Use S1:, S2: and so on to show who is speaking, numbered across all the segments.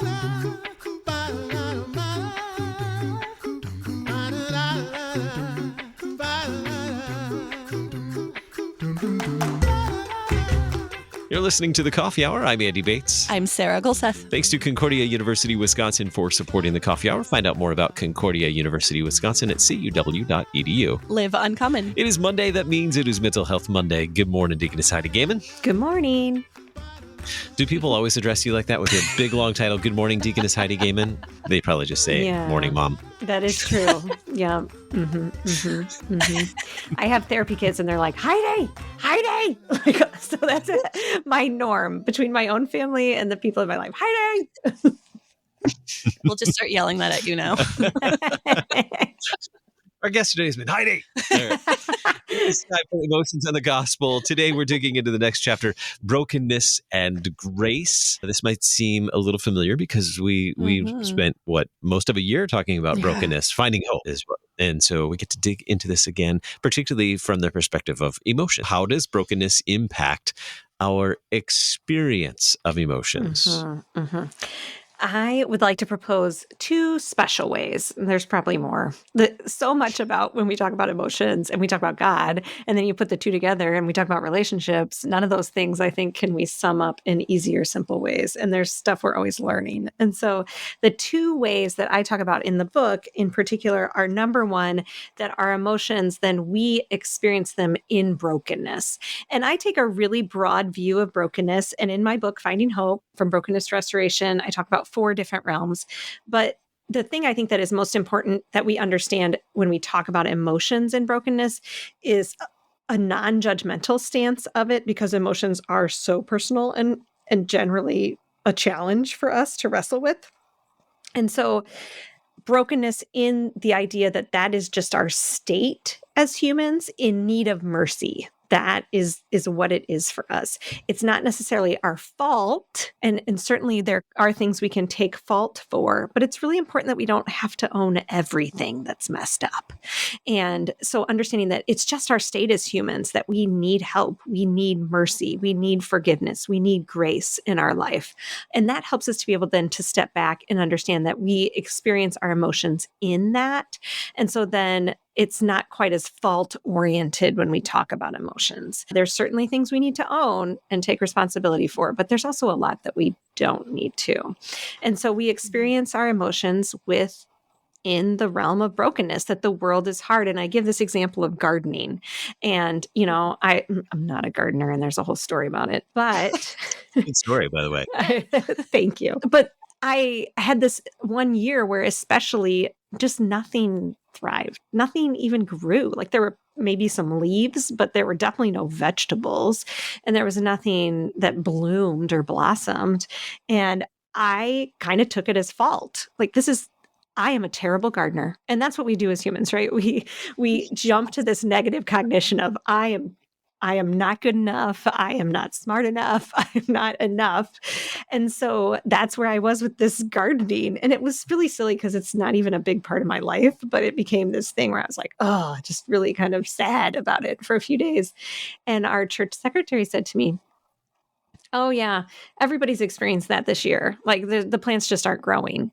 S1: You're listening to The Coffee Hour. I'm Andy Bates.
S2: I'm Sarah Gulseth.
S1: Thanks to Concordia University, Wisconsin for supporting The Coffee Hour. Find out more about Concordia University, Wisconsin at cuw.edu.
S2: Live uncommon.
S1: It is Monday. That means it is Mental Health Monday. Good morning, Deaconess Heidi Goehmann.
S2: Good morning.
S1: Do people always address you like that with your big, long title, Good morning, Deaconess Heidi Goehmann? They probably just say, Morning, Mom.
S2: That is true. Yeah. I have therapy kids and they're like, Heidi. Like, so that's my norm between my own family and the people in my life. Heidi. We'll just start yelling that at you now.
S1: Our guest today has been Heidi. It's time for Emotions and the Gospel. Today we're digging into the next chapter, Brokenness and Grace. This might seem a little familiar because we spent most of a year talking about brokenness, finding hope is what. And so we get to dig into this again, particularly from the perspective of emotion. How does brokenness impact our experience of emotions?
S2: I would like to propose two special ways. There's probably more. So much about when we talk about emotions and we talk about God, and then you put the two together and we talk about relationships. None of those things, I think, can we sum up in easier, simple ways. And there's stuff we're always learning. And so the two ways that I talk about in the book in particular are, number one, that our emotions, then we experience them in brokenness. And I take a really broad view of brokenness. And in my book, Finding Hope from Brokenness to Restoration, I talk about 4 different realms. But the thing I think that is most important that we understand when we talk about emotions and brokenness is a non-judgmental stance of it, because emotions are so personal and generally a challenge for us to wrestle with. And so brokenness in the idea that that is just our state as humans in need of mercy. That is what it is for us. It's not necessarily our fault. And certainly there are things we can take fault for, but it's really important that we don't have to own everything that's messed up. And so understanding that it's just our state as humans, that we need help, we need mercy, we need forgiveness, we need grace in our life. And that helps us to be able then to step back and understand that we experience our emotions in that. And so then it's not quite as fault-oriented when we talk about emotions. There's certainly things we need to own and take responsibility for, but there's also a lot that we don't need to. And so we experience our emotions in the realm of brokenness, that the world is hard. And I give this example of gardening. And, I'm not a gardener, and there's a whole story about it, but...
S1: Good story, by the way.
S2: Thank you. But I had this one year where especially just nothing thrived. Nothing even grew. Like there were maybe some leaves, but there were definitely no vegetables. And there was nothing that bloomed or blossomed. And I kind of took it as fault. Like I am a terrible gardener. And that's what we do as humans, right? We jump to this negative cognition of I am not good enough. I am not smart enough. I'm not enough. And so that's where I was with this gardening. And it was really silly because it's not even a big part of my life, but it became this thing where I was like, just really kind of sad about it for a few days. And our church secretary said to me, oh yeah, everybody's experienced that this year. Like the plants just aren't growing.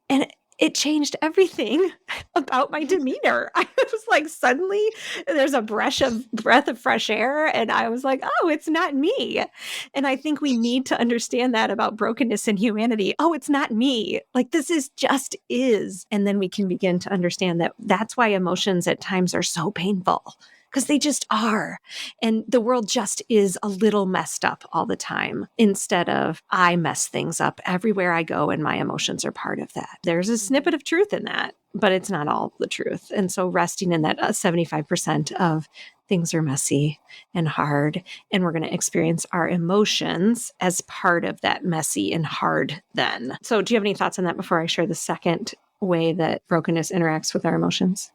S2: And it changed everything about my demeanor. I was like, suddenly there's a breath of fresh air. And I was like, oh, it's not me. And I think we need to understand that about brokenness in humanity. Oh, it's not me. Like this just is. And then we can begin to understand that that's why emotions at times are so painful. Because they just are. And the world just is a little messed up all the time, instead of I mess things up everywhere I go and my emotions are part of that. There's a snippet of truth in that, but it's not all the truth. And so resting in that 75% of things are messy and hard, and we're going to experience our emotions as part of that messy and hard then. So do you have any thoughts on that before I share the second way that brokenness interacts with our emotions?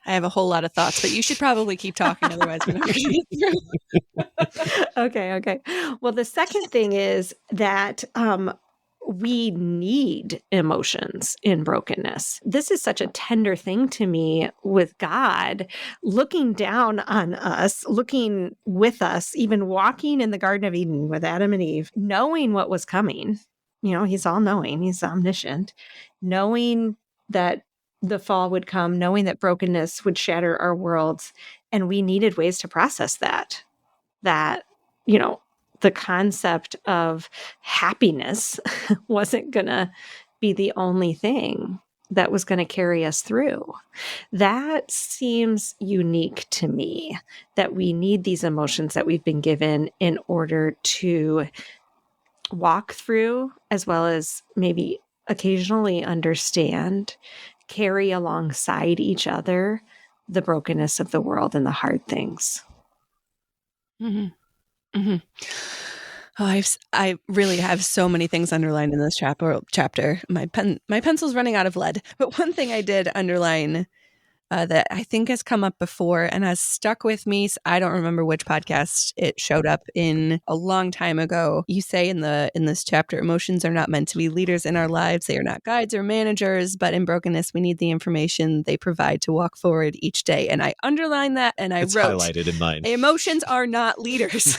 S3: I have a whole lot of thoughts, but you should probably keep talking. Otherwise, we're not going to get through.
S2: Okay. Well, the second thing is that we need emotions in brokenness. This is such a tender thing to me with God looking down on us, looking with us, even walking in the Garden of Eden with Adam and Eve, knowing what was coming. he's all knowing, he's omniscient, knowing that the fall would come, knowing that brokenness would shatter our worlds. And we needed ways to process that, the concept of happiness wasn't going to be the only thing that was going to carry us through. That seems unique to me, that we need these emotions that we've been given in order to walk through, as well as maybe occasionally understand, carry alongside each other the brokenness of the world and the hard things.
S3: Mm-hmm. Mm-hmm. Oh, I really have so many things underlined in this chapter. My pencil's running out of lead. But one thing I did underline that I think has come up before and has stuck with me. I don't remember which podcast it showed up in a long time ago. You say in this chapter, emotions are not meant to be leaders in our lives. They are not guides or managers, but in brokenness, we need the information they provide to walk forward each day. And I underlined that and I wrote,
S1: highlighted in mine.
S3: Emotions are not leaders.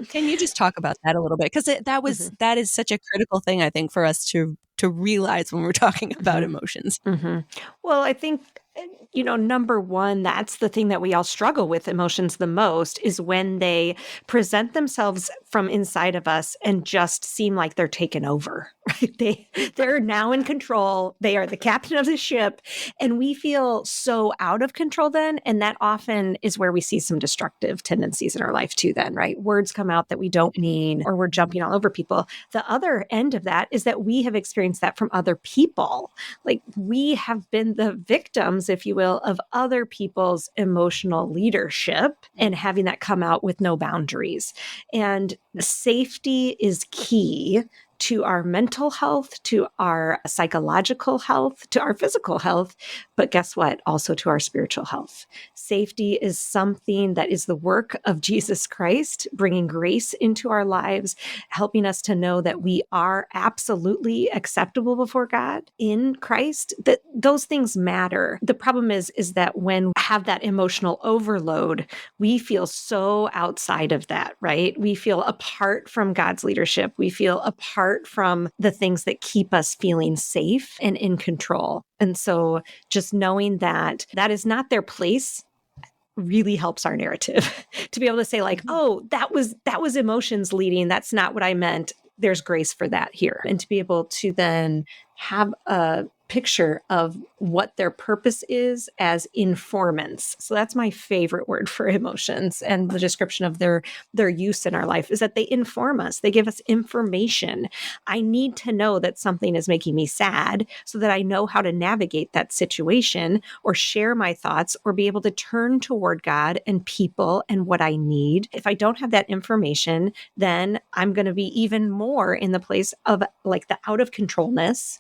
S3: Can you just talk about that a little bit? Because that is such a critical thing, I think, for us to realize when we're talking about emotions.
S2: Mm-hmm. Well, I think, number one, that's the thing that we all struggle with emotions the most, is when they present themselves from inside of us and just seem like they're taken over, right? They're now in control. They are the captain of the ship. And we feel so out of control then. And that often is where we see some destructive tendencies in our life too then, right? Words come out that we don't mean, or we're jumping all over people. The other end of that is that we have experienced that from other people. Like, we have been the victims, if you will, of other people's emotional leadership and having that come out with no boundaries. And safety is key to our mental health, to our psychological health, to our physical health, but guess what? Also to our spiritual health. Safety is something that is the work of Jesus Christ, bringing grace into our lives, helping us to know that we are absolutely acceptable before God in Christ, that those things matter. The problem is that when we have that emotional overload, we feel so outside of that, right? We feel apart from God's leadership. We feel apart from the things that keep us feeling safe and in control. And so just knowing that that is not their place really helps our narrative to be able to say, like, oh, that was emotions leading. That's not what I meant. There's grace for that here. And to be able to then have a picture of what their purpose is as informants. So that's my favorite word for emotions, and the description of their use in our life is that they inform us. They give us information. I need to know that something is making me sad so that I know how to navigate that situation or share my thoughts or be able to turn toward God and people and what I need. If I don't have that information, then I'm going to be even more in the place of like the out of controlness,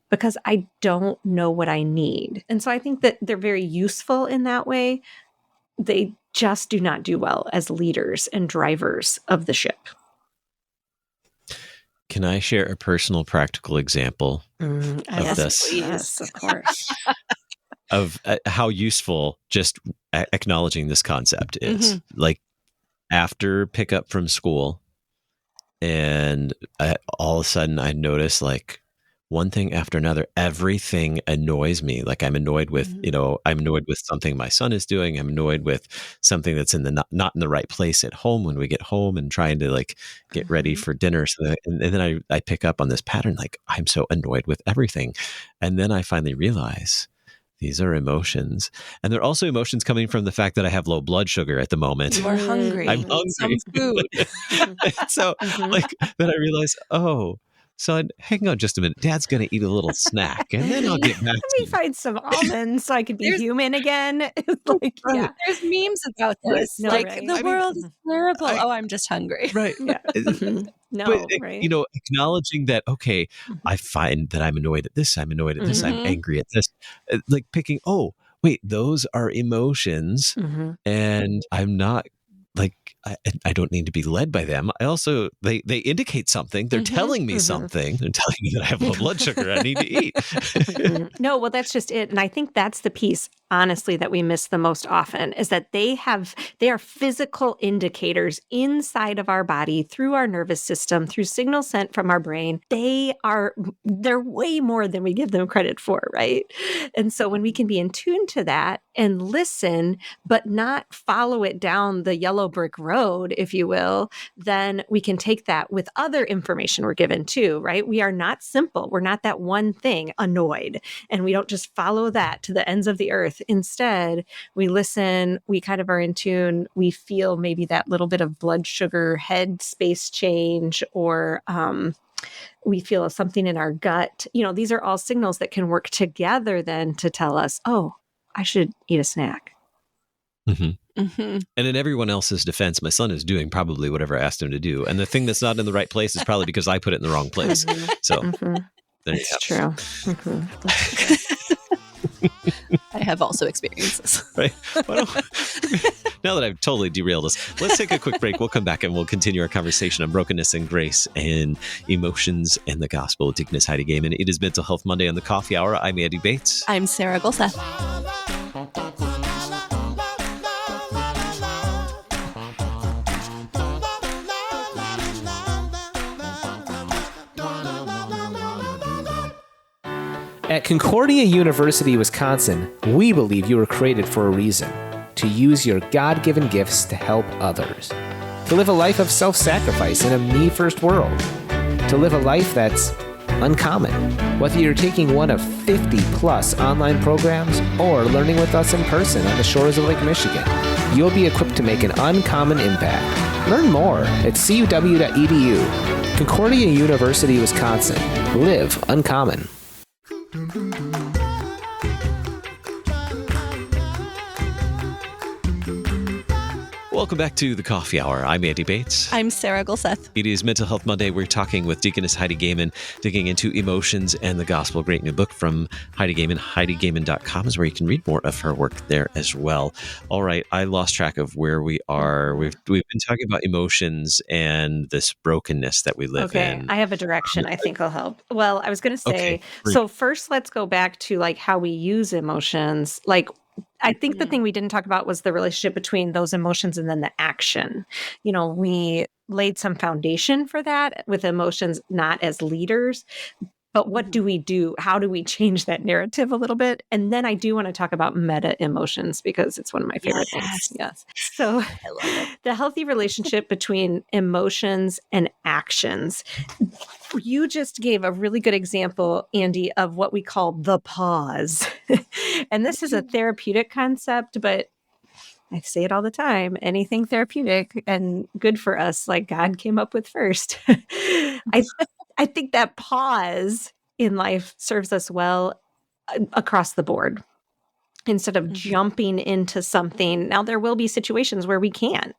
S2: because I don't know what I need. And so I think that they're very useful in that way. They just do not do well as leaders and drivers of the ship.
S1: Can I share a personal, practical example of this?
S2: Please. Yes, of course.
S1: Of how useful just acknowledging this concept is. Mm-hmm. Like, after pickup from school, and all of a sudden I notice, like, one thing after another, everything annoys me. Like, I'm annoyed with, I'm annoyed with something my son is doing. I'm annoyed with something that's in the not in the right place at home when we get home and trying to like get ready for dinner. So and then I pick up on this pattern, like, I'm so annoyed with everything. And then I finally realize these are emotions. And they're also emotions coming from the fact that I have low blood sugar at the moment.
S3: You are hungry.
S1: I'm hungry.
S3: Some food.
S1: So like, then I realize, oh, son, hang on just a minute. Dad's going to eat a little snack, and then I'll get back to you.
S2: Let me find some almonds so I can be human again. Like,
S3: yeah. There's memes about this.
S2: No,
S3: like,
S2: right?
S3: the world is terrible. I'm just hungry.
S1: Right.
S2: Yeah. No,
S1: but,
S2: right?
S1: Acknowledging that, okay, I find that I'm annoyed at this, I'm annoyed at this, I'm angry at this. Like picking, oh, wait, those are emotions, and I'm not, like, I don't need to be led by them. I also, they indicate something. They're telling me something. They're telling me that I have low blood sugar. I need to eat.
S2: No, well, that's just it. And I think that's the piece. honestly, that we miss the most often, is that they are physical indicators inside of our body through our nervous system, through signals sent from our brain. They're way more than we give them credit for, right? And so when we can be in tune to that and listen, but not follow it down the yellow brick road, if you will, then we can take that with other information we're given too, right? We are not simple. We're not that one thing, annoyed. And we don't just follow that to the ends of the earth. Instead, we listen, we kind of are in tune, we feel maybe that little bit of blood sugar head space change, or we feel something in our gut. These are all signals that can work together then to tell us, oh, I should eat a snack.
S1: Mm-hmm. Mm-hmm. And in everyone else's defense, my son is doing probably whatever I asked him to do. And the thing that's not in the right place is probably because I put it in the wrong place. So
S2: that's true.
S3: I have also experienced this.
S1: Right. Now that I've totally derailed us, let's take a quick break. We'll come back and we'll continue our conversation on brokenness and grace and emotions and the gospel with Deaconess Heidi Goehmann. It is Mental Health Monday on the Coffee Hour. I'm Andy Bates.
S3: I'm Sarah Goehmann.
S4: At Concordia University, Wisconsin, we believe you were created for a reason: to use your God-given gifts to help others, to live a life of self-sacrifice in a me-first world, to live a life that's uncommon. Whether you're taking one of 50-plus online programs or learning with us in person on the shores of Lake Michigan, you'll be equipped to make an uncommon impact. Learn more at cuw.edu. Concordia University, Wisconsin. Live uncommon.
S1: Welcome back to the Coffee Hour. I'm Andy Bates.
S3: I'm Sarah Goehmann.
S1: It is Mental Health Monday. We're talking with Deaconess Heidi Goehmann, digging into emotions and the gospel. Great new book from Heidi Goehmann. HeidiGoehmann.com is where you can read more of her work there as well. All right, I lost track of where we are. We've been talking about emotions and this brokenness that we live in.
S2: I have a direction I think will help. Well, I was going to say, so first let's go back to like how we use emotions. I think the thing we didn't talk about was the relationship between those emotions and then the action. We laid some foundation for that with emotions not as leaders, but what do we do? How do we change that narrative a little bit? And then I do want to talk about meta emotions because it's one of my favorite things. Yes. So the healthy relationship between emotions and actions. You just gave a really good example, Andy, of what we call the pause. And this is a therapeutic concept, but I say it all the time, anything therapeutic and good for us, like God came up with first. I think that pause in life serves us well across the board. Instead of jumping into something, now there will be situations where we can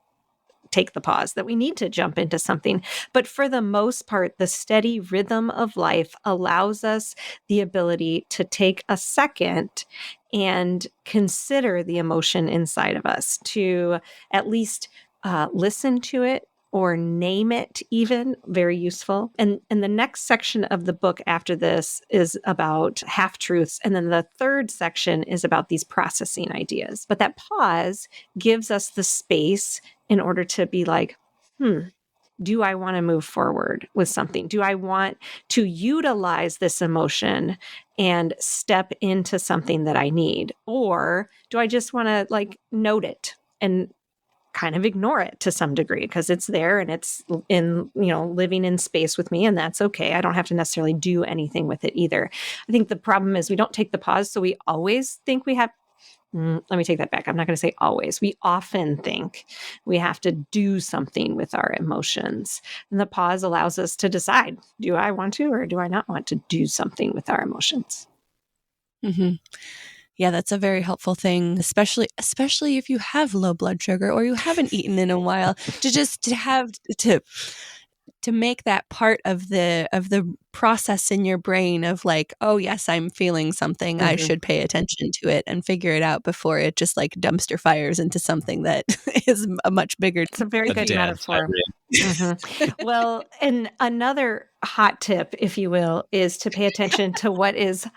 S2: take the pause, that we need to jump into something. But for the most part, the steady rhythm of life allows us the ability to take a second and consider the emotion inside of us, to at least listen to it or name it, even very useful. And the next section of the book after this is about half-truths. And then the third section is about these processing ideas. But that pause gives us the space in order to be like, do I want to move forward with something? Do I want to utilize this emotion and step into something that I need? Or do I just want to note it and kind of ignore it to some degree because it's there and it's in, living in space with me, and that's okay. I don't have to necessarily do anything with it either. I think the problem is we don't take the pause. So we always think we have, let me take that back. I'm not going to say always. We often think we have to do something with our emotions. And the pause allows us to decide, do I want to, or do I not want to do something with our emotions?
S3: Mm-hmm. Yeah, that's a very helpful thing, especially if you have low blood sugar or you haven't eaten in a while, to make that part of the process in your brain of like, oh yes, I'm feeling something. I should pay attention to it and figure it out before it just dumpster fires into something that is a much bigger.
S2: It's a very good metaphor. Well, and another hot tip, if you will, is to pay attention to what is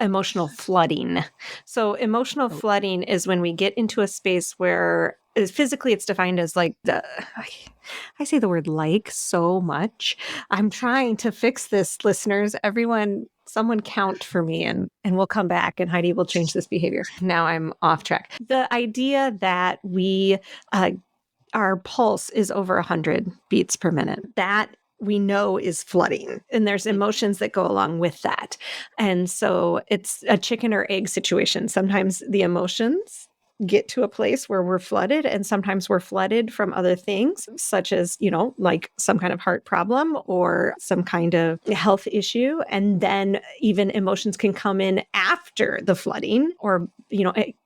S2: emotional flooding. So emotional flooding is when we get into a space where physically it's defined as like I say the word like so much. I'm trying to fix this, listeners. Someone count for me and we'll come back and Heidi will change this behavior. Now I'm off track. The idea that our pulse is over 100 beats per minute. That we know is flooding, and there's emotions that go along with that. And so it's a chicken or egg situation. Sometimes the emotions get to a place where we're flooded, and sometimes we're flooded from other things, such as, like some kind of heart problem or some kind of health issue. And then even emotions can come in after the flooding, or,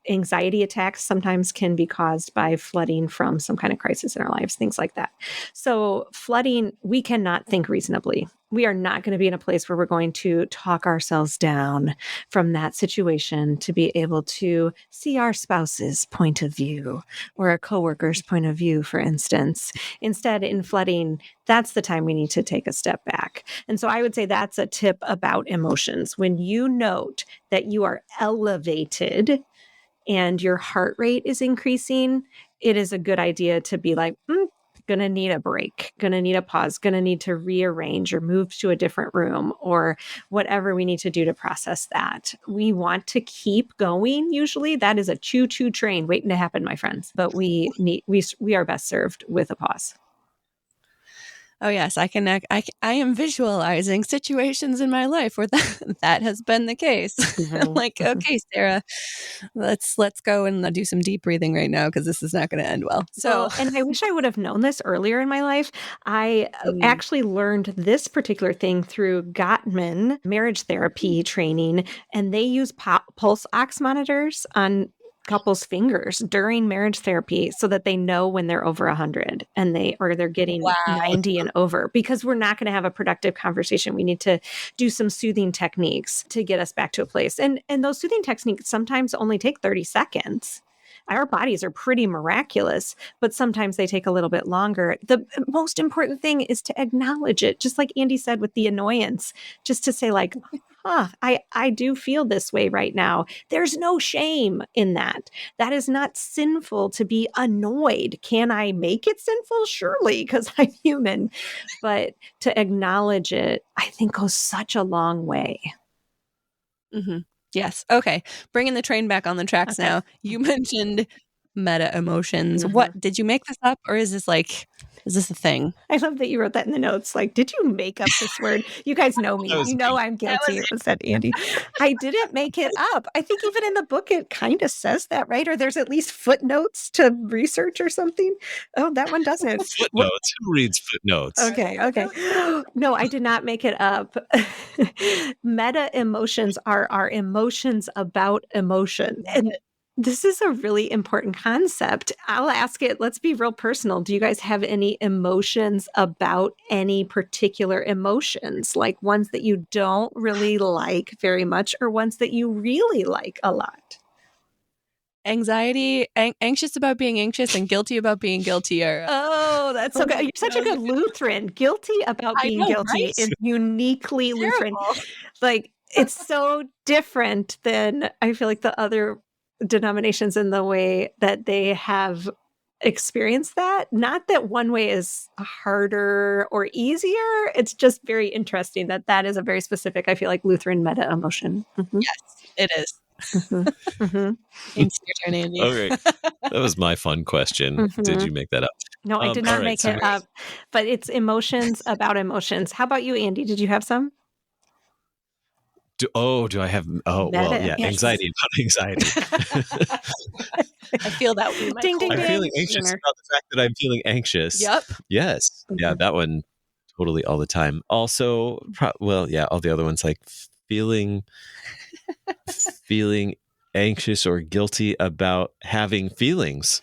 S2: anxiety attacks sometimes can be caused by flooding from some kind of crisis in our lives, things like that. So flooding, we cannot think reasonably. We are not going to be in a place where we're going to talk ourselves down from that situation to be able to see our spouse's point of view or a coworker's point of view, for instance. Instead, in flooding, that's the time we need to take a step back. And so I would say that's a tip about emotions. When you note that you are elevated and your heart rate is increasing, it is a good idea to be like, going to need a break, going to need a pause, going to need to rearrange or move to a different room or whatever we need to do to process that. We want to keep going. Usually that is a choo-choo train waiting to happen, my friends, but we are best served with a pause.
S3: Oh yes, I am visualizing situations in my life where that has been the case. I'm like, okay, Sarah, let's go and do some deep breathing right now because this is not going to end well. So,
S2: and I wish I would have known this earlier in my life. I actually learned this particular thing through Gottman marriage therapy training, and they use pulse ox monitors on couples' fingers during marriage therapy so that they know when they're over 100 and they're getting 90 and over, because we're not going to have a productive conversation. We need to do some soothing techniques to get us back to a place. And those soothing techniques sometimes only take 30 seconds. Our bodies are pretty miraculous, but sometimes they take a little bit longer. The most important thing is to acknowledge it, just like Andy said with the annoyance, just to say like, I do feel this way right now. There's no shame in that. That is not sinful to be annoyed. Can I make it sinful? Surely, because I'm human. But to acknowledge it, I think goes such a long way.
S3: Mm-hmm. Yes. Okay. Bringing the train back on the tracks now. You mentioned meta emotions.
S2: Mm-hmm.
S3: What, did you make this up, or is this a thing?
S2: I love that you wrote that in the notes. Like, did you make up this word? You guys know me. You know I'm guilty. It was that, Andy. I didn't make it up. I think even in the book, it kind of says that, right? Or there's at least footnotes to research or something. Oh, that one doesn't.
S1: Footnotes. Who reads footnotes?
S2: Okay. No, I did not make it up. Meta emotions are our emotions about emotion. And this is a really important concept. I'll ask it. Let's be real personal. Do you guys have any emotions about any particular emotions, like ones that you don't really like very much or ones that you really like a lot?
S3: Anxiety, anxious about being anxious and guilty about being guilty.
S2: Oh, that's so good. You're such a good Lutheran. Guilty about being guilty is uniquely Lutheran. Like, it's so different than, I feel like, the other denominations in the way that they have experienced that. Not that one way is harder or easier. It's just very interesting that is a very specific, I feel like, Lutheran meta emotion. Mm-hmm.
S3: Yes, it is.
S2: Mm-hmm.
S3: Thanks, your turn, Andy.
S1: Okay. That was my fun question.
S2: Mm-hmm.
S1: Did you make that up?
S2: No, I did not make it up, but it's emotions about emotions. How about you, Andy? Did you have some?
S1: Do I have? Oh, well, yeah. Yes. Anxiety about anxiety.
S3: I feel that one.
S2: Ding, ding,
S1: I'm
S2: ding.
S1: feeling anxious about the fact that I'm feeling anxious.
S3: Yep.
S1: Yes. Mm-hmm. Yeah, that one totally all the time. Also, all the other ones, like feeling anxious or guilty about having feelings.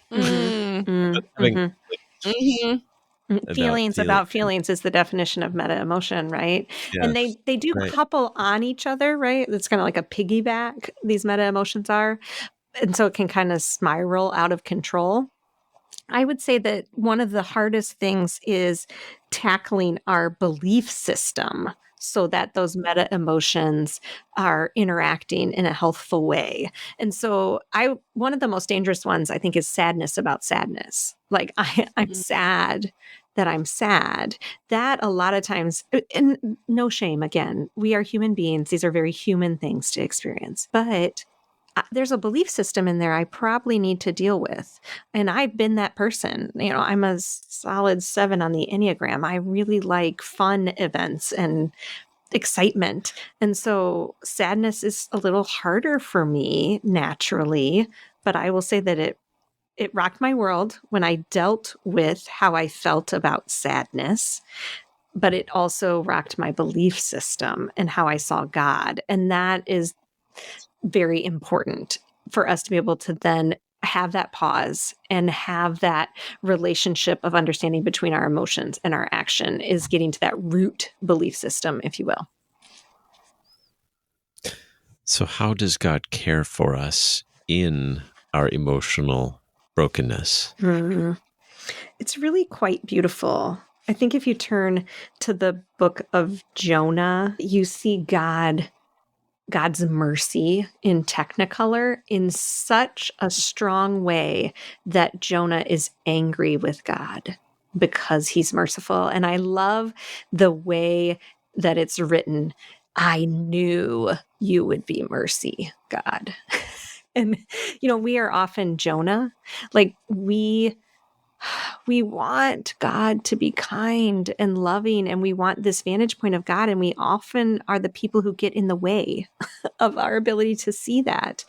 S2: Feelings about feelings is the definition of meta emotion, right? Yes. And they do couple on each other, right? It's kind of like a piggyback, these meta emotions are. And so it can kind of spiral out of control. I would say that one of the hardest things is tackling our belief system so that those meta emotions are interacting in a healthful way. And so one of the most dangerous ones, I think, is sadness about sadness. Like I'm sad that I'm sad. That a lot of times, and no shame, again, we are human beings. These are very human things to experience. But there's a belief system in there I probably need to deal with. And I've been that person. I'm a solid 7 on the Enneagram. I really like fun events and excitement. And so sadness is a little harder for me naturally, but I will say that it rocked my world when I dealt with how I felt about sadness, but it also rocked my belief system and how I saw God. And that is very important for us to be able to then have that pause and have that relationship of understanding between our emotions and our action, is getting to that root belief system, if you will.
S1: So how does God care for us in our emotional brokenness?
S2: It's really quite beautiful. I think if you turn to the book of Jonah, you see God's mercy in Technicolor in such a strong way that Jonah is angry with God because he's merciful. And I love the way that it's written. I knew you would be mercy, God. And, we are often Jonah. Like we want God to be kind and loving, and we want this vantage point of God, and we often are the people who get in the way of our ability to see that.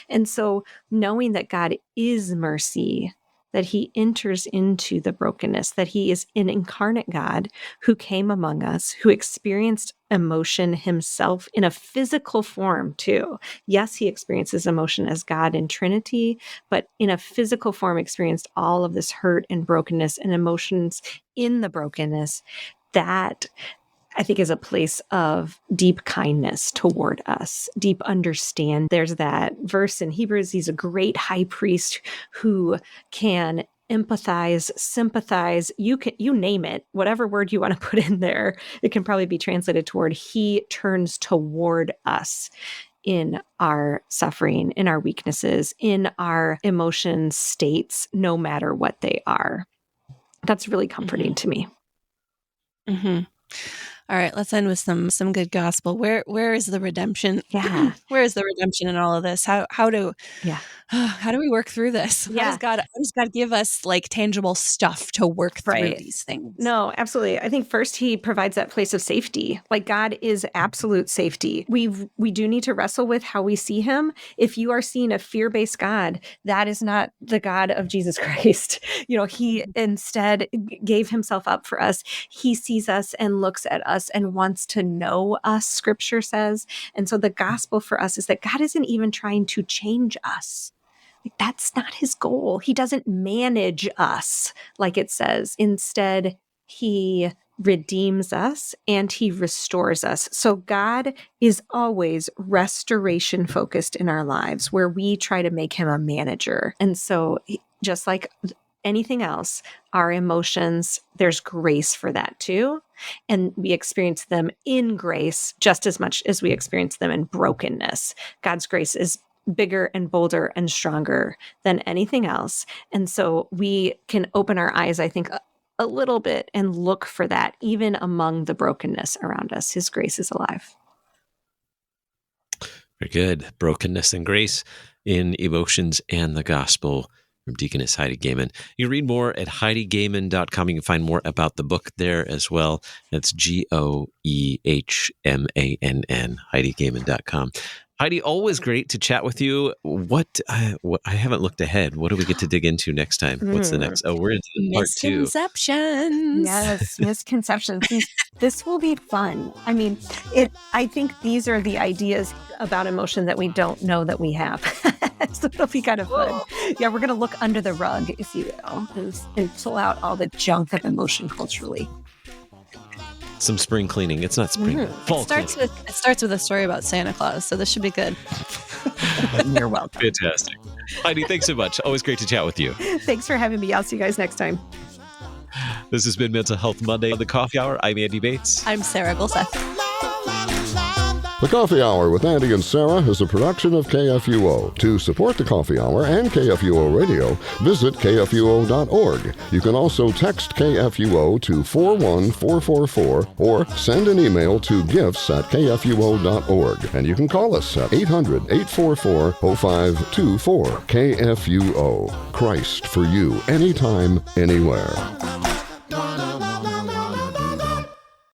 S2: And so knowing that God is mercy, that he enters into the brokenness, that he is an incarnate God who came among us, who experienced emotion himself in a physical form too. Yes, he experiences emotion as God in Trinity, but in a physical form experienced all of this hurt and brokenness and emotions in the brokenness. That, I think, is a place of deep kindness toward us, deep understand. There's that verse in Hebrews, he's a great high priest who can empathize, sympathize, you name it, whatever word you want to put in there, it can probably be translated toward. He turns toward us in our suffering, in our weaknesses, in our emotion states, no matter what they are. That's really comforting to me.
S3: Mm-hmm. All right, let's end with some good gospel. Where is the redemption?
S2: Yeah.
S3: Where is the redemption in all of this? How do we work through this?
S2: Yeah.
S3: How does God give us like tangible stuff to work through these things?
S2: No, absolutely. I think first he provides that place of safety. Like God is absolute safety. We do need to wrestle with how we see him. If you are seeing a fear-based God, that is not the God of Jesus Christ. He instead gave himself up for us. He sees us and looks at us and wants to know us, scripture says. And so the gospel for us is that God isn't even trying to change us. That's not his goal. He doesn't manage us, like it says. Instead, he redeems us and he restores us. So God is always restoration focused in our lives, where we try to make him a manager. And so just like anything else, our emotions, there's grace for that too. And we experience them in grace just as much as we experience them in brokenness. God's grace is bigger and bolder and stronger than anything else. And so we can open our eyes, I think, a little bit and look for that even among the brokenness around us. His grace is alive.
S1: Very good. Brokenness and Grace in Emotions and the Gospel from Deaconess Heidi Goehmann. You can read more at HeidiGoehmann.com. You can find more about the book there as well. That's GOEHMANN, HeidiGoehmann.com. Heidi, always great to chat with you. What I haven't looked ahead. What do we get to dig into next time? What's the next? Oh, we're into part 2.
S3: Misconceptions.
S2: Yes, misconceptions. This will be fun. I mean, I think these are the ideas about emotion that we don't know that we have. So it'll be kind of fun. Yeah, we're going to look under the rug, if you will, and pull out all the junk of emotion culturally.
S1: Some spring cleaning. It's not spring. Fall
S3: It starts with a story about Santa Claus, so this should be good.
S2: You're welcome.
S1: Fantastic. Heidi, thanks so much. Always great to chat with you.
S2: Thanks for having me. I'll see you guys next time.
S1: This has been Mental Health Monday on the Coffee Hour. I'm Andy Bates.
S3: I'm Sarah Gulseth.
S5: The Coffee Hour with Andy and Sarah is a production of KFUO. To support the Coffee Hour and KFUO Radio, visit KFUO.org. You can also text KFUO to 41444 or send an email to gifts@kfuo.org. And you can call us at 800-844-0524. KFUO. Christ for you, anytime, anywhere.